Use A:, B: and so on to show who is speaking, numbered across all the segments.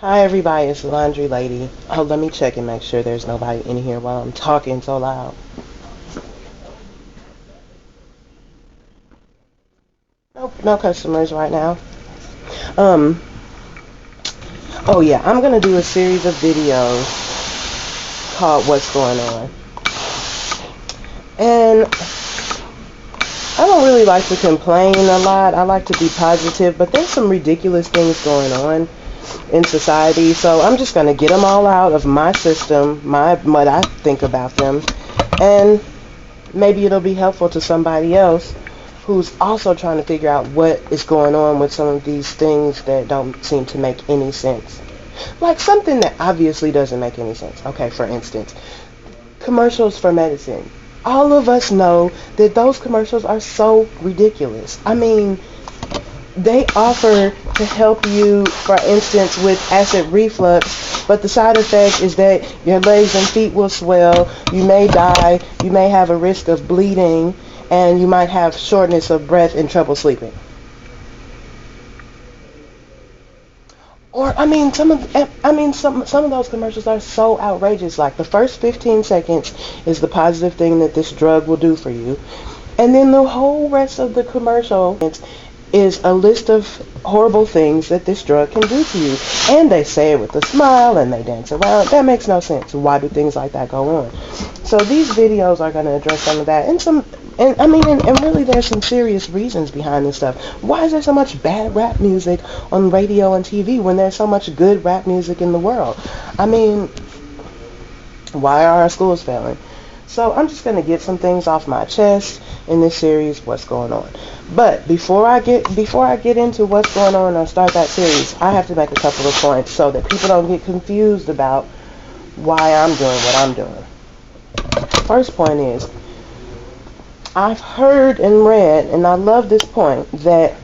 A: Hi everybody, it's the Laundry Lady. Oh, let me check and make sure there's nobody in here while I'm talking so loud. Nope, no customers right now. Um, oh yeah, I'm gonna do a series of videos called What's Going On. And I don't really like to complain a lot. I like to be positive, but there's some ridiculous things going on in society, so I'm just gonna get them all out of my system, what I think about them, and maybe it'll be helpful to somebody else who's also trying to figure out what is going on with some of these things that don't seem to make any sense. Like something that obviously doesn't make any sense. Okay, for instance, commercials for medicine. All of us know that those commercials are so ridiculous. I mean, they offer to help you, for instance, with acid reflux, but the side effect is that your legs and feet will swell, you may die, you may have a risk of bleeding, and you might have shortness of breath and trouble sleeping. Or some of those commercials are so outrageous. Like the first 15 seconds is the positive thing that this drug will do for you, and then the whole rest of the commercial is a list of horrible things that this drug can do to you. And they say it with a smile and they dance around. That makes no sense. Why do things like that go on? So these videos are going to address some of that and really there's some serious reasons behind this stuff. Why is there so much bad rap music on radio and TV when there's so much good rap music in the world? I mean, why are our schools failing? So I'm just going to get some things off my chest in this series, What's Going On. But before I get into what's going on and start that series, I have to make a couple of points so that people don't get confused about why I'm doing what I'm doing. First point is, I've heard and read, and I love this point, that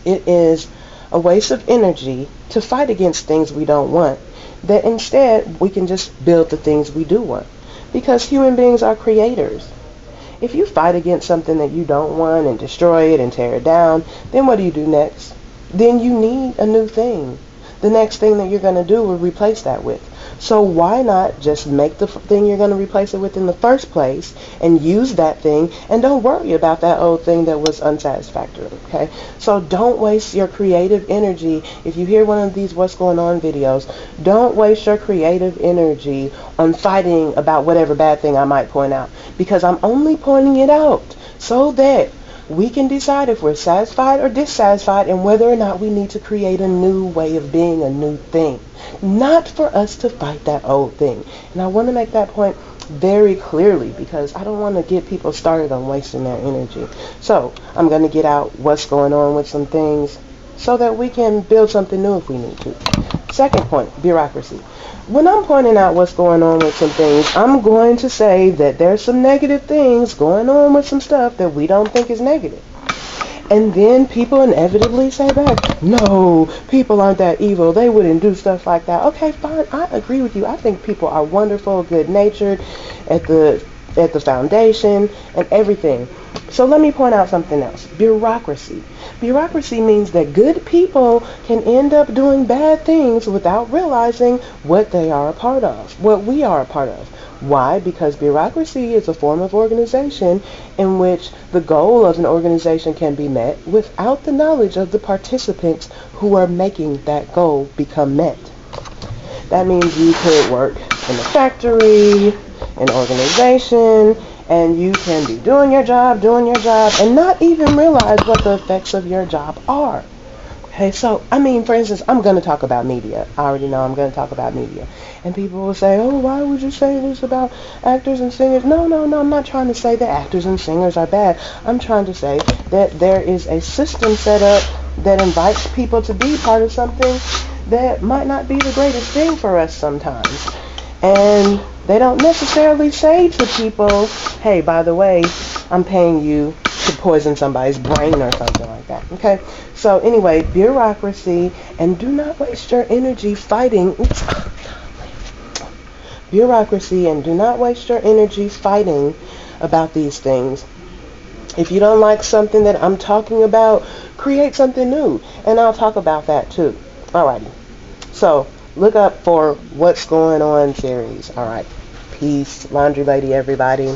A: it is a waste of energy to fight against things we don't want, that instead we can just build the things we do want. Because human beings are creators. If you fight against something that you don't want and destroy it and tear it down, then what do you do next? Then you need a new thing. The next thing that you're going to do will replace that with. So why not just make the thing you're going to replace it with in the first place and use that thing, and don't worry about that old thing that was unsatisfactory, okay? So don't waste your creative energy. If you hear one of these What's Going On videos, don't waste your creative energy on fighting about whatever bad thing I might point out, because I'm only pointing it out so that we can decide if we're satisfied or dissatisfied and whether or not we need to create a new way of being, a new thing. Not for us to fight that old thing. And I want to make that point very clearly because I don't want to get people started on wasting their energy. So I'm going to get out what's going on with some things so that we can build something new if we need to. Second point, bureaucracy. When I'm pointing out what's going on with some things, I'm going to say that there's some negative things going on with some stuff that we don't think is negative. And then people inevitably say back, no, people aren't that evil. They wouldn't do stuff like that. Okay, fine. I agree with you. I think people are wonderful, good-natured at the foundation and everything. So let me point out something else. Bureaucracy. Bureaucracy means that good people can end up doing bad things without realizing what they are a part of, what we are a part of. Why? Because bureaucracy is a form of organization in which the goal of an organization can be met without the knowledge of the participants who are making that goal become met. That means you could work in a factory, an organization, and you can be doing your job, and not even realize what the effects of your job are. Okay, so, for instance, I'm going to talk about media. I already know I'm going to talk about media. And people will say, oh, why would you say this about actors and singers? No, I'm not trying to say that actors and singers are bad. I'm trying to say that there is a system set up that invites people to be part of something that might not be the greatest thing for us sometimes. And they don't necessarily say to people, hey, by the way, I'm paying you to poison somebody's brain or something like that. Okay? So anyway, bureaucracy, and do not waste your energy fighting. Bureaucracy, and do not waste your energy fighting about these things. If you don't like something that I'm talking about, create something new, and I'll talk about that too. Alrighty. So look up for What's Going On series. All right. Peace. Laundry lady, everybody.